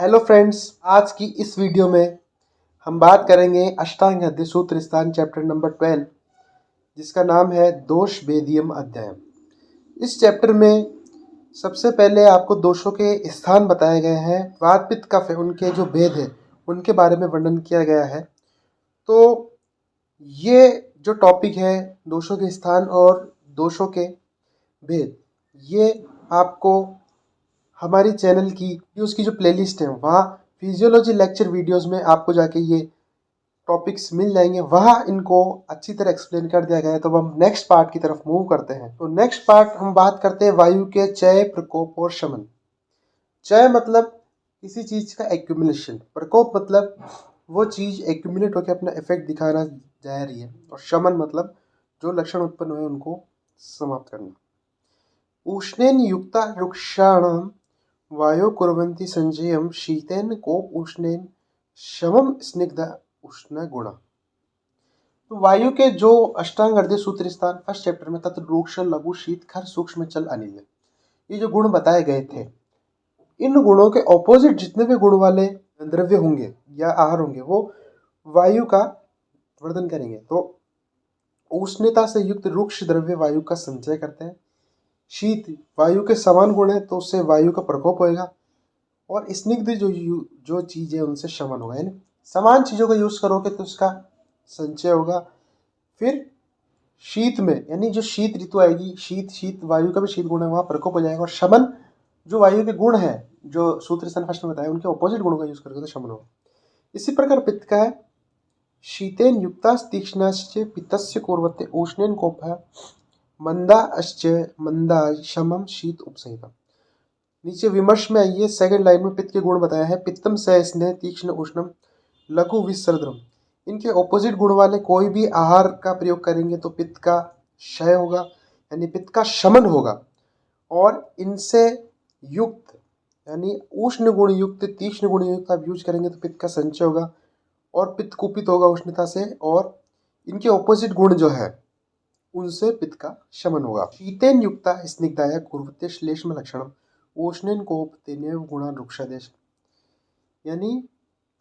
Hello friends, आज की इस वीडियो में हम बात करेंगे अष्टांग हृदय सूत्र स्थान चैप्टर नंबर 12, जिसका नाम है दोष भेदियम अध्याय। इस चैप्टर में सबसे पहले आपको दोषों के स्थान बताए गए हैं, वात पित्त कफ है उनके जो भेद है उनके बारे में वर्णन किया गया है। तो ये जो टॉपिक है दोषों के स्थान और दोषों के भेद, ये आपको हमारी चैनल की वीडियोस की जो प्लेलिस्ट है वहाँ फिजियोलॉजी लेक्चर वीडियोस में आपको जाके ये टॉपिक्स मिल जाएंगे, वहाँ इनको अच्छी तरह एक्सप्लेन कर दिया गया है। तो अब हम नेक्स्ट पार्ट की तरफ मूव करते हैं। तो नेक्स्ट पार्ट हम बात करते हैं वायु के चय, प्रकोप और शमन। चय मतलब किसी चीज का एक्यूमुलेशन, प्रकोप मतलब वो चीज एक्यूमुलेट होकर अपना इफेक्ट दिखाना जा रही है, और शमन मतलब जो लक्षण उत्पन्न हुए उनको समाप्त करना। उष्णेन युक्ता वृक्षाणाम वायु कुर्वन्ति संजयम शीतेन कोप उष्णेन शमम स्निग्ध उष्ण गुण। तो वायु के जो अष्टांग हृदय सूत्र स्थान फर्स्ट चैप्टर में तत्र रूक्ष लघु शीत खर सूक्ष्म चल अनिल, ये जो गुण बताए गए थे, इन गुणों के ऑपोजिट जितने भी गुण वाले द्रव्य होंगे या आहार होंगे वो वायु का वर्धन करेंगे। तो उष्णता से युक्त रूक्ष द्रव्य वायु का संचय करते हैं, शीत वायु के समान गुण है तो उससे वायु का प्रकोप होएगा, और स्निग्ध जो चीज है उनसे शमन होगा। यानी समान चीजों का यूज करोगे तो उसका संचय होगा। फिर शीत में, यानी जो शीत ऋतु आएगी, शीत वायु का भी शीत गुण है, वहां प्रकोप हो जाएगा। और शमन जो वायु के गुण है जो सूत्र स्थान फर्स्ट में बताया, उनके ऑपोजिट गुणों का यूज करोगे तो शमन होगा। इसी प्रकार पित्त का है, शीतेन युक्तास तीक्ष्णाश्च पित्तस्य कुर्वते उष्णेन कोपः मंदाश्च मंदा शमम शीत उपसंहिता। नीचे विमर्श में आइए, सेकंड लाइन में पित्त के गुण बताया है, पित्तम स स्नेह तीक्ष्ण उष्णम लघु विसर्द्रम। इनके ऑपोजिट गुण वाले कोई भी आहार का प्रयोग करेंगे तो पित्त का क्षय होगा, यानी पित्त का शमन होगा। और इनसे युक्त यानी उष्ण गुण युक्त, तीक्ष्ण गुण युक्त आप यूज करेंगे तो पित्त का संचय होगा और पित्त कुपित होगा उष्णता से। और इनके ऑपोजिट गुण जो है उनसे पित्त का शमन होगा। शीतेन युक्ता स्निग्धाया कुर्वते श्लेष्म लक्षणम उष्णेन कोप तेनेव गुणा रुक्षादेश। यानी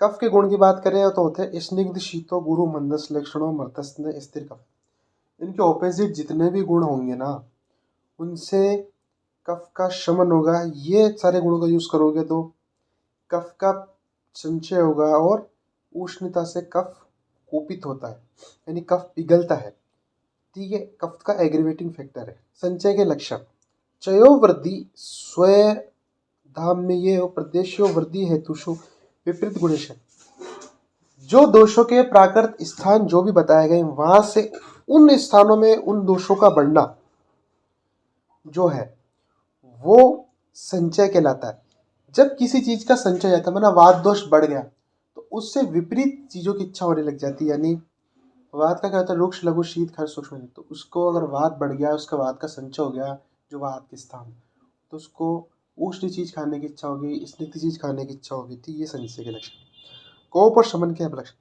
कफ के गुण की बात करें तो होते हैं स्निग्ध शीतो गुरु मंदस लक्षणों मर्तस्न स्थिर कफ। इनके ऑपोजिट जितने भी गुण होंगे ना उनसे कफ का शमन होगा। ये सारे गुणों का यूज करोगे तो कफ का संचय होगा, और उष्णता से कफ कुपित होता है यानी कफ पिघलता है। ठीक है, कफ का एग्रीवेटिंग फैक्टर है। संचय के लक्षण, चयो वृद्धि स्वय धाम्य प्रदेशो वृद्धि हेतुषु विपरीत गुणेश। जो दोषों के प्राकृत स्थान जो भी बताए गए वहां से उन स्थानों में उन दोषों का बढ़ना जो है वो संचय कहलाता है। जब किसी चीज का संचय जाता है, माना वात दोष बढ़ गया तो उससे विपरीत चीजों की इच्छा होने लग जाती है। यानी वात का क्या होता है, रुक्ष लघु शीत खर सूक्ष्म, तो उसको अगर वात बढ़ गया, उसका वात का संचय हो गया जो वात के स्थान, तो उसको उष्ण चीज खाने की इच्छा होगी, स्निग्ध चीज खाने की इच्छा होगी। तो ये संचय के लक्षण। कोप और शमन के लक्षण,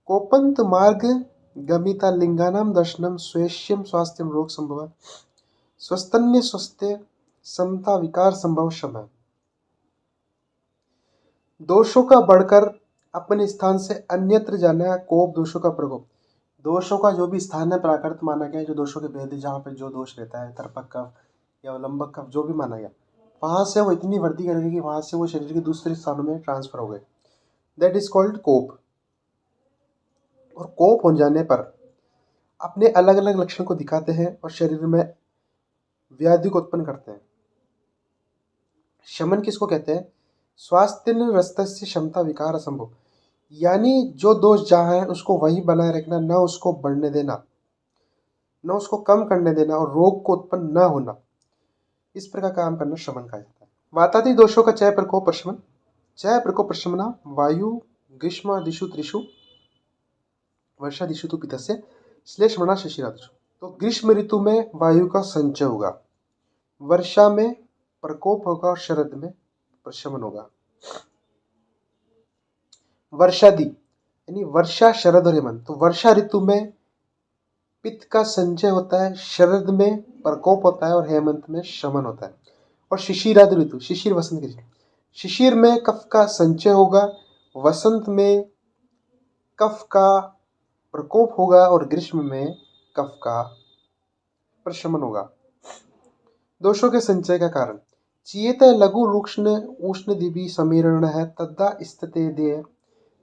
कोपंत मार्ग गमिता लिंगानाम दर्शनम स्वेश्यम स्वास्थ्यम रोग संभव स्वस्थन्य स्वस्थ्य समता विकार संभव शम। दोषों का बढ़कर अपने स्थान से अन्यत्र जाना, कोप दोषों का प्रकोप। दोषों का जो भी स्थान है प्राकृत माना गया, जो दोषों के भेद जहाँ पे जो दोष रहता है, तर्पक कफ या लंबक कफ जो भी माना गया, वहां से वो इतनी वृद्धि करेगी कि वहां से वो शरीर के दूसरे स्थानों में ट्रांसफर हो गए। दैट इज कॉल्ड कोप। और कोप हो जाने पर अपने अलग अलग लक्षण को दिखाते हैं और शरीर में व्याधि को उत्पन्न करते हैं। शमन किसको कहते हैं, स्वास्थ्य रस्तस्य क्षमता विकार असंभव। यानी जो दोष जहाँ है उसको वही बनाए रखना, न उसको बढ़ने देना, न उसको कम करने देना, और रोग को उत्पन्न न होना, इस प्रकार काम करना शमन कहा जाता है। वातादि दोषों का चय प्रकोप प्रशमन। चय प्रकोप प्रशमना वायु ग्रीष्म दिशु त्रिषु वर्षा दिशु तो पितस्य श्लेषमणा शिशिरादिषु। तो ग्रीष्म ऋतु में वायु का संचय होगा, वर्षा में प्रकोप होगा और शरद में प्रशमन होगा। वर्षादि यानी वर्षा शरद और हेमंत, तो वर्षा ऋतु में पित्त का संचय होता है, शरद में प्रकोप होता है और हेमंत में शमन होता है। और शिशिरादि ऋतु, शिशिर वसंत की ऋतु, शिशिर में कफ का संचय होगा, वसंत में कफ का प्रकोप होगा और ग्रीष्म में कफ का प्रशमन होगा। दोषों के संचय का कारण चीयत लघु रुक्ष्ण उष्ण दिवि समीरण है तद्दा स्थिते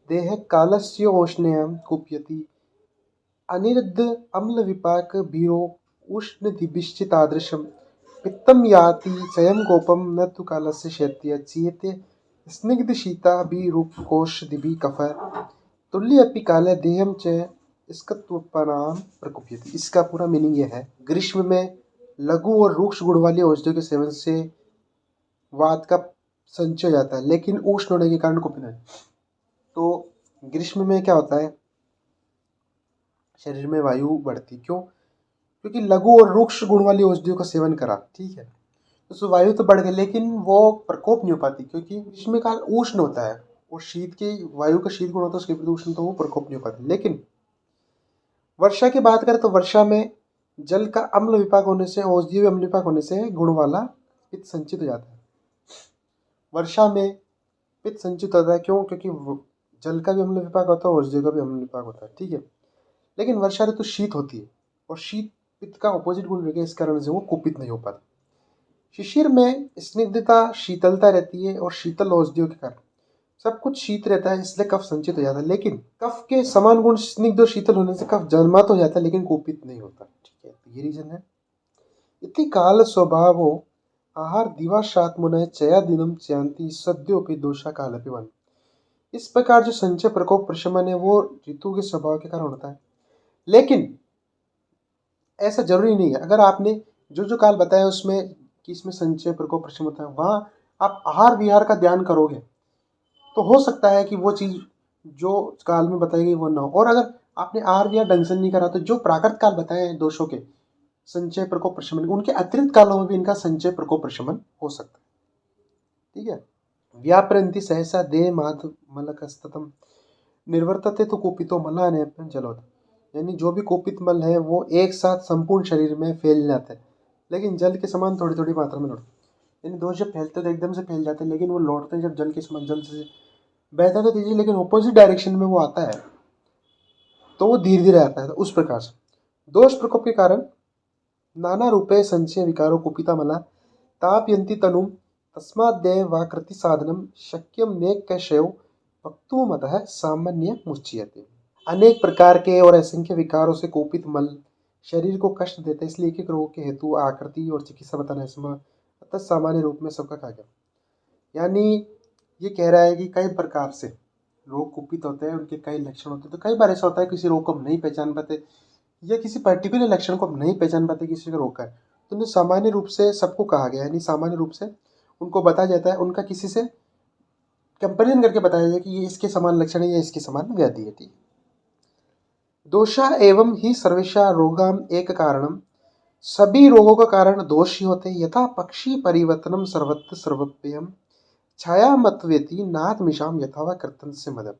देह कालस्य ओष्ण्यम कुप्यति अनिरुद्ध अम्ल विपाक भीरो उष्ण दिविश्चितादृशम पित्तम याति चयम कोपम न तु कालस्य शैत्य चीयते स्निग्ध शीता रूप कोश दिवि कफ तुल्य अपि काले देहम च स्कत्वपनाम प्रकुप्यति। इसका पूरा मीनिंग यह है, ग्रीष्म में लघु और रूक्ष गुण वाली औषधियों के सेवन से वात का संचय हो जाता है, लेकिन उष्ण होने के कारण कुपित है। तो ग्रीष्म में क्या होता है, शरीर में वायु बढ़ती, क्यों? क्योंकि लघु और रूक्ष गुण वाली औषधियों का सेवन करा, ठीक है, तो वायु तो बढ़ गई लेकिन वो प्रकोप नहीं हो पाती, क्योंकि ग्रीष्म काल उष्ण होता है और शीत के वायु का शीत गुण होता है, उसके प्रति उष्ण, तो वो प्रकोप नहीं हो पाती। लेकिन वर्षा की बात करें तो वर्षा में जल का अम्ल विपाक होने से, औषधीय अम्ल विपाक होने से गुण वाला पित्त संचित हो जाता है। वर्षा में पित्त संचित होता है, क्यों? क्योंकि जल का भी अम्ल विपाक होता है, औषधीय का भी अम्ल विपाक होता है, ठीक है। लेकिन वर्षा ऋतु शीत होती है और शीत पित्त का ऑपोजिट गुण रहेगा, इस कारण से वो कुपित नहीं हो पाता। शिशिर में स्निग्धता, शीतलता रहती है और शीतल औषधियों के कारण सब कुछ शीत रहता है, इसलिए कफ संचित हो जाता है। लेकिन कफ के समान गुण स्निग्ध और शीतल होने से कफ जन्मात हो जाता है लेकिन कुपित नहीं होता, ठीक है, तो ये रीजन है। इति काल स्वभावो आहार दिवाशात्मनः चया दिनम चयांति सद्योपि दोषा कालपि वन। इस प्रकार जो संचय प्रकोप प्रशमन है वो ऋतु के स्वभाव के कारण होता है, लेकिन ऐसा जरूरी नहीं है। अगर आपने जो जो काल बताया उसमें कि इसमें संचय प्रकोप प्रशमन होता है, वहां आप आहार विहार का ध्यान करोगे तो हो सकता है कि वो चीज जो काल में बताई गई वो ना हो। और अगर आपने आहार विहार ढंग से नहीं करा तो जो प्राकृत काल बताए हैं दोषों के संचय प्रकोप प्रशमन, उनके अतिरिक्त कालों में भी इनका संचय प्रकोप प्रशमन हो सकता है, ठीक है। व्यापरंति सहसा देह माध मलकस्ततम निर्वर्तते तो कुपितो मलान जलोत, यानी जो भी कुपित मल है वो एक साथ संपूर्ण शरीर में फैल जाता है, लेकिन जल के समान थोड़ी थोड़ी मात्रा में लौटते, यानी दोष जब फैलते तो एकदम से फैल जाते हैं, लेकिन वो लौटते हैं जब जल के समान, जल से बहता तो तेजी लेकिन ऑपोजिट डायरेक्शन में वो आता है, तो वो धीरे धीरे आता है। तो उस प्रकार से दोष प्रकोप के कारण नाना रूपे संचय विकारो कुपिता मला तापयंती तनुम तस्माद्देव वाकृति साधनम शक्यम नेक कैशव वक्तुमतः सामान्य मुच्यते। अनेक प्रकार के और असंख्य विकारों से कुपित मल शरीर को कष्ट देते हैं, इसलिए एक एक रोग के हेतु आकृति और चिकित्सा बताना इसमें अतः सामान्य रूप में सबका कहा गया। यानी ये कह रहा है कि कई प्रकार से रोग कुपित होते हैं, उनके कई लक्षण होते हैं। तो कई बार ऐसा होता है किसी रोग को हम नहीं पहचान पाते या किसी पर्टिकुलर लक्षण को हम नहीं पहचान पाते किसी का रोग का है, तो उन्हें सामान्य रूप से सबको कहा गया, यानी सामान्य रूप से उनको बताया जाता है, उनका किसी से कंपेरिजन करके बताया जाए कि ये इसके समान लक्षण है या इसके समान व्याधि है, ठीक। दोषा एवं ही सर्वेशा रोगाम एक कारणम, सभी रोगों का कारण दोष ही होते हैं। यथा पक्षी परिवर्तनम सर्वत्र सर्वप्रियम छाया मतवेति नाथमिशाम यथावा कर्तन से मदम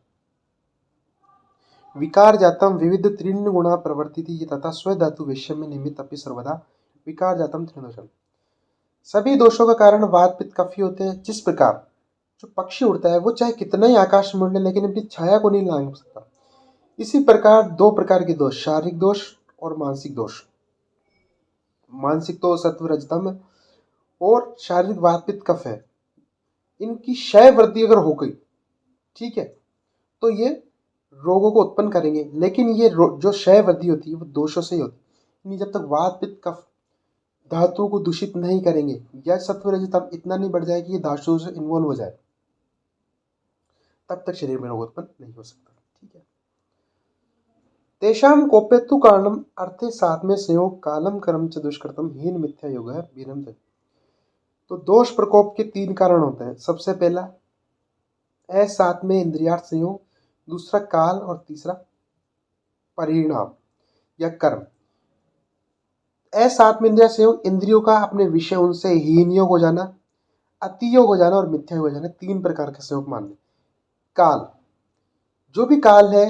विकार जातम विविध तीर्ण गुणा प्रवर्तिति तथा स्वधातु विषय में निमित्त अपि सर्वदा विकार जातम त्रिदोषम। सभी दोषों का कारण वात पित्त कफ ही होते हैं। जिस प्रकार जो पक्षी उड़ता है वो चाहे कितना ही आकाश में उड़ ले लेकिन अपनी छाया को नहीं लांघ सकता, इसी प्रकार दो प्रकार के दोष, शारीरिक दोष और मानसिक दोष। मानसिक तो सत्व रजतम और शारीरिक वात पित्त कफ है, इनकी क्षय वृद्धि अगर हो गई, ठीक है, तो ये रोगों को उत्पन्न करेंगे। लेकिन ये जो क्षय वृद्धि होती है वो दोषों से ही होती है। जब तक वात पित्त कफ धातुओं को दूषित नहीं करेंगे या सत्व रजतम इतना नहीं बढ़ जाए कि ये धातुओं से इन्वॉल्व हो जाए, तब तक शरीर में रोग उत्पन्न नहीं हो सकता, ठीक है। तेषाम कोपेतु कारणम अर्थे साथ में संयोग कालम कर्म च दुष्कृतम हीन मिथ्या योग है वीरम। तो दोष प्रकोप के तीन कारण होते हैं। सबसे पहला साथ में इंद्रियार्थ संयोग, दूसरा काल और तीसरा परिणाम या कर्म। साथ में इंद्रिया संयोग, इंद्रियों का अपने विषय उनसे हीन योग हो जाना, अति योग हो जाना और मिथ्या योग हो जाना, तीन प्रकार के संयोग मान लें। काल, जो भी काल है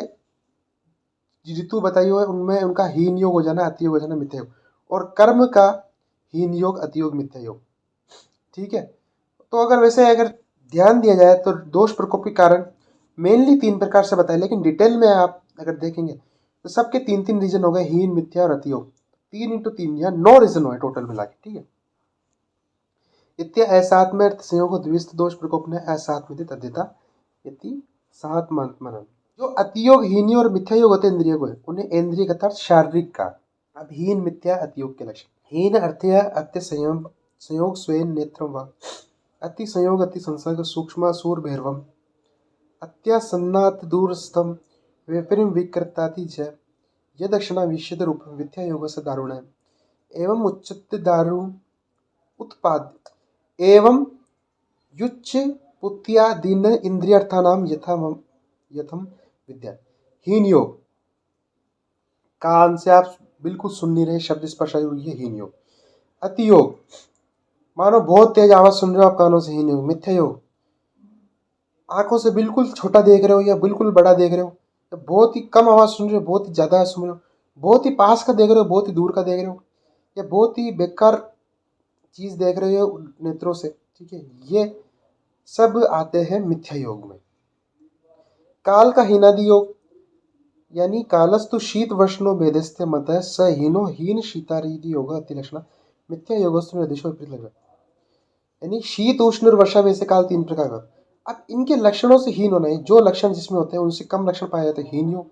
ऋतु बताई हुई है उनमें उनका हीन योग हो जाना, अति योग हो जाना, मिथ्या योग। और कर्म का हीन योग, अति योग, मिथ्या योग, ठीक है। तो अगर वैसे अगर ध्यान दिया जाए तो दोष प्रकोप के कारण मेनली 3 प्रकार से बताए, लेकिन डिटेल में आप अगर देखेंगे तो सबके 3-3 रीजन हो गए, हीन, मिथ्या और अतियोग। 3 × 3 यहाँ 9 रीजन हुए टोटल मिला के, ठीक है। इत्या असात्म संयोग द्विस्त दोष प्रकोप ने असात्म तद्यता इति सात मनन। जो अतियोग, हीनी और मिथ्या योग होते हैं इंद्रियों को, उन्हें इंद्रिय का शारीरिक का। अब हीन, मिथ्या, अतियोग के लक्षण। हीन अर्थ अत्य संयोग स्वयं नेत्रम व अति संयोग अति संसर्ग सूक्ष्म सूर भैरवम अत्यासन्नात् दूरस्थम विपरीम विकृताति च यदक्षणा विश्यत रूप मिथ्या योग से दारुण है एवं उच्चते दारु उत्पाद एवं युच्च पुत्यादीन इंद्रियार्थानाम यथम विद्या। हीन योग, कान से आप बिल्कुल सुन नहीं रहे, शब्द स्पर्श हुई है, हीन योग। अति योग, मानो बहुत तेज आवाज सुन रहे हो आप कानों से, हीन योग। मिथ्या योग, आंखों से बिल्कुल छोटा देख रहे हो या बिल्कुल बड़ा देख रहे हो, या बहुत ही कम आवाज सुन रहे हो, बहुत ही ज्यादा सुन रहे हो, बहुत ही पास का देख रहे हो, बहुत ही दूर का देख रहे हो, या बहुत ही बेकार चीज देख रहे हो नेत्रों से, ठीक है। ये सब आते हैं मिथ्या योग में। काल का हीनादि योग, यानी कालस्तु शीत वष्णो भेदस्ते मत स हीनो हीन शीतारीदि योग अतिलक्षण मिथ्या योगस्तु निर्देशो विपरीत लग। यानी शीत, उष्ण और वर्षा वैसे काल 3 प्रकार का। अब इनके लक्षणों से हीन होना है, जो लक्षण जिसमें होते हैं उनसे कम लक्षण पाए जाते हैं हीन योग,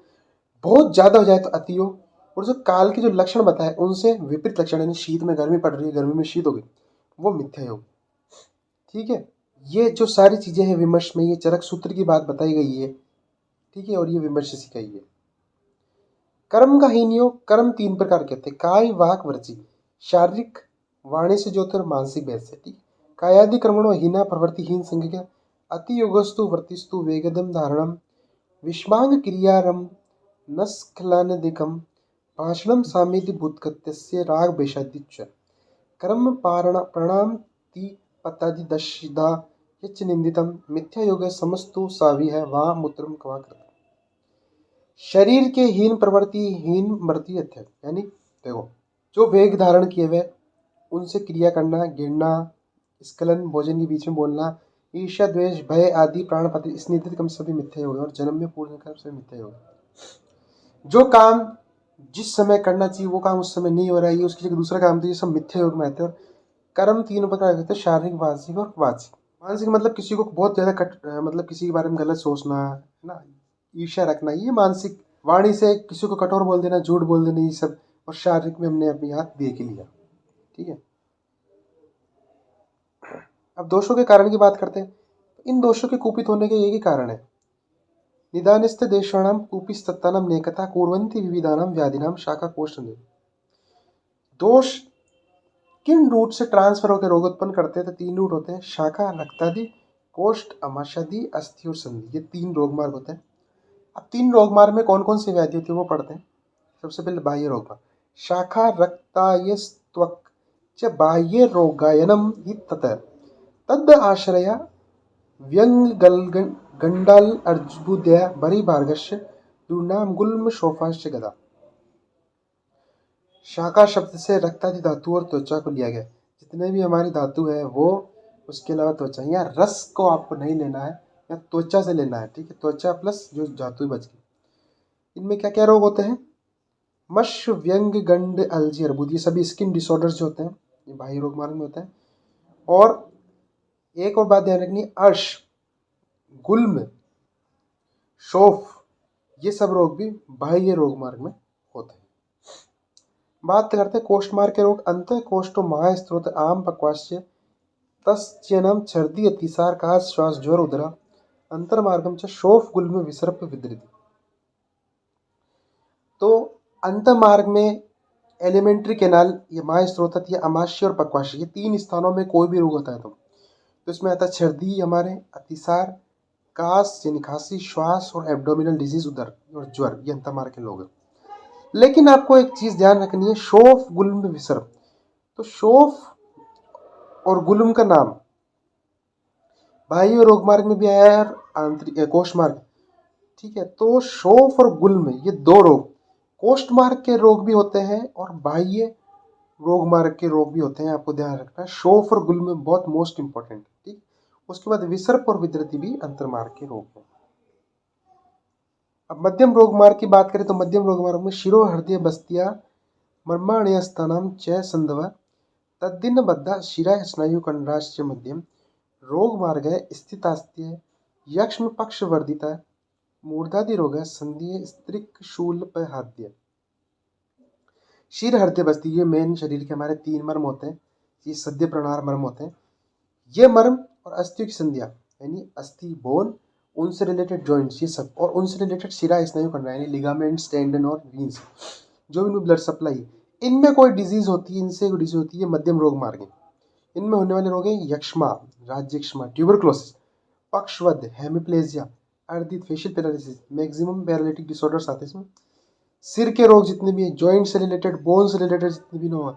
बहुत ज्यादा हो जाए तो अति योग, और जो काल के जो लक्षण बताए उनसे विपरीत लक्षण, यानी शीत में गर्मी पड़ रही है, गर्मी में शीत हो गई, वो मिथ्या योग, ठीक है। ये जो सारी चीजें हैं विमर्श में, ये चरक सूत्र की बात बताई गई है, ठीक है, और ये विमर्श सिखाई है। कर्म का हीन योग, कर्म 3 प्रकार के होते हैं, काय, वाक, वृत्ति। शारीरिक, वाणी से जो होते मानसिक भेद से, ठीक। कायादि कर्मणो हीना प्रवृत्तिहीन संज्ञा अति योगस्तु वृत्तिस्तु वेगदम धारणम विष्मांग क्रियारम नस्खलनदिकम भाषणम सामिति भूतकृत्यस्य राग वेशादिच्च कर्म प्रणाम ति पतादि दशिदा यच्च निंदितम मिथ्या योग समस्तु सावी है वा मूत्रम कवा कृत। शरीर के हीन प्रवृत्ति, हीन मृत्यु है, यानी देखो जो वेग धारण किए हुए उनसे क्रिया करना, गिरना, स्खलन, भोजन के बीच में बोलना, ईर्ष्या, द्वेष, भय आदि प्राणपति इस निंदित कम सभी मिथ्या योग, और जन्म में पूर्ण कर सभी मिथ्या योग। जो काम जिस समय करना चाहिए वो काम उस समय नहीं हो रहा है, ये उसकी जगह दूसरा काम, तो ये सब मिथ्या योग में आते हैं। और कर्म 3 प्रकार के होते हैं, शारीरिक, मानसिक और वाचिक। मानसिक मतलब किसी को बहुत ज्यादा मतलब किसी के बारे में गलत सोचना, है ना, ईर्ष्या रखना, ये मानसिक। वाणी से किसी को कठोर बोल देना, झूठ बोल देना, ये सब। और शारीरिक में हमने अपने हाथ देख ही लिया, ठीक है। अब दोषों के कारण की बात करते हैं। इन दोषों के कुपित होने के एक ही कारण है, निदानस्थ देशाणाम कुपिस्तत्तानाम नेकथा कुर्वन्ति विविधानाम व्याधिनाम शाखा कोष्ठ। दोष किन रूट से ट्रांसफर होकर रोग उत्पन्न करते हैं, तो 3 रूट होते हैं, शाखा, रक्तादि, कोष्ठ, अमाशयदि, अस्थि और संधि, ये 3 रोग मार्ग होते हैं। अब 3 रोग मार्ग में कौन कौन सी व्याधि होती है वो पढ़ते हैं। सबसे पहले बाह्य रोग मार्ग, शाखा रक्तायस्त्वक च बाह्य रोगायनम हि तद आश्रया व्यंग गंडाल अर्जुदय बरी भार्गस्य दुर्नाम गुल्म शोफाश्च गदा। शाखा शब्द से रक्तादि धातु और त्वचा को लिया गया, जितने भी हमारी धातु है वो, उसके अलावा त्वचा, या रस को आपको नहीं लेना है, या त्वचा से लेना है, ठीक है। त्वचा प्लस जो धातु बच गई। इनमें क्या क्या रोग होते हैं, मश, व्यंग, गंड, अलजी, अर्बुद, ये सभी स्किन डिसऑर्डर्स जो होते हैं ये बाह्य रोग मार्ग में होते हैं। और एक और बात ध्यान रखनी है, अर्श, गुल्म, शोफ, ये सब रोग भी बाह्य रोग मार्ग में होते हैं। बात करते हैं कोष्ठ मार्ग के रोग। अंत कोष्ठो महास्त्रोत आम पक्वाश्य तस्चनम छर्दी अतिसार का श्वास ज्वर उदरा अंतर्मार्गम च शोफ गुल्म विसर्प विदृति। तो अंत मार्ग में एलिमेंट्री कैनाल, ये महास्त्रोत या अमाशय और पक्वाशय, ये 3 स्थानों में कोई भी रोग होता है तो इसमें आता है छर्दी हमारे, अतिसार, कास यानी खांसी, श्वास और एब्डोमिनल डिजीज उदर और ज्वर, ये अंत मार्ग के लोग हैं। लेकिन आपको एक चीज ध्यान रखनी है, शोफ गुल्म विसर्प। तो शोफ और गुल्म का नाम बाह्य रोग मार्ग में भी आया है और आंतरिक कोष्ठ मार्ग, ठीक है। तो शोफ और गुल्म ये 2 रोग कोष्ठ मार्ग के रोग भी होते हैं और बाह्य रोग मार्ग के रोग भी होते हैं, आपको ध्यान रखना है। शोफ और गुल्म बहुत मोस्ट इंपॉर्टेंट, ठीक। उसके बाद विसर्प और विद्रति भी अंतर्मार्ग के रोग हैं। अब मध्यम रोग मार्ग की बात करें तो मध्यम रोग मार्ग में शिरो हृदय बस्तिया मर्माणयस्थानां च संधव तद्दिनबद्ध शिरा स्नायु कंडाश्च मध्यम रोग मार्ग स्थितास्त्य यक्ष्म पक्ष वर्धिता मूर्धादि रोग संधि स्त्रिक शूलपहाद्य। शिर हृदय बस्ती, ये मेन शरीर के हमारे 3 मर्म होते हैं, ये सद्य प्रणार मर्म होते हैं। ये मर्म और अस्थियों की संधियां यानी अस्थि बोन, उनसे रिलेटेड जॉइंट्स, ये सब, और उनसे रिलेटेड शिरा स्नायु कंडा यानी लिगामेंट्स, टेंडन और वीन्स, जो इनमें ब्लड सप्लाई, इनमें कोई डिजीज होती है, इनसे कोई डिजीज होती है, मध्यम रोग मार्ग। इनमें होने वाले रोग हैं यक्ष्मा, राज्यक्षमा, ट्यूबरक्लोसिस, पक्षवध, हेमिप्लेजिया, अर्धित facial paralysis, maximum paralytic disorders आते हैं इसमें। सिर के रोग जितने भी हैं, जॉइंट से रिलेटेड, बोन से रिलेटेड जितने भी हो,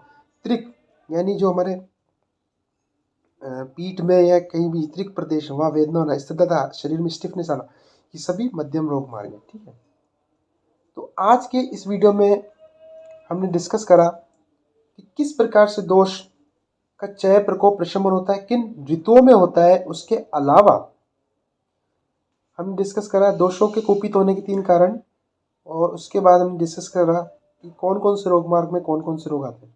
त्रिक यानी जो हमारे पीठ में या कहीं भी त्रिक प्रदेश वहाँ वेदना होना, स्थिरता, शरीर में स्टिफनेस आना, ये सभी मध्यम रोग मार्ग है। ठीक है, तो आज के इस वीडियो में हमने डिस्कस करा कि किस प्रकार से दोष का क्षय प्रकोप प्रशमन होता है, किन ऋतुओं में होता है। उसके अलावा हमने डिस्कस करा दोषों के कुपित होने के 3 कारण, और उसके बाद हमने डिस्कस करा कि कौन कौन से रोग मार्ग में कौन कौन से रोग आते हैं।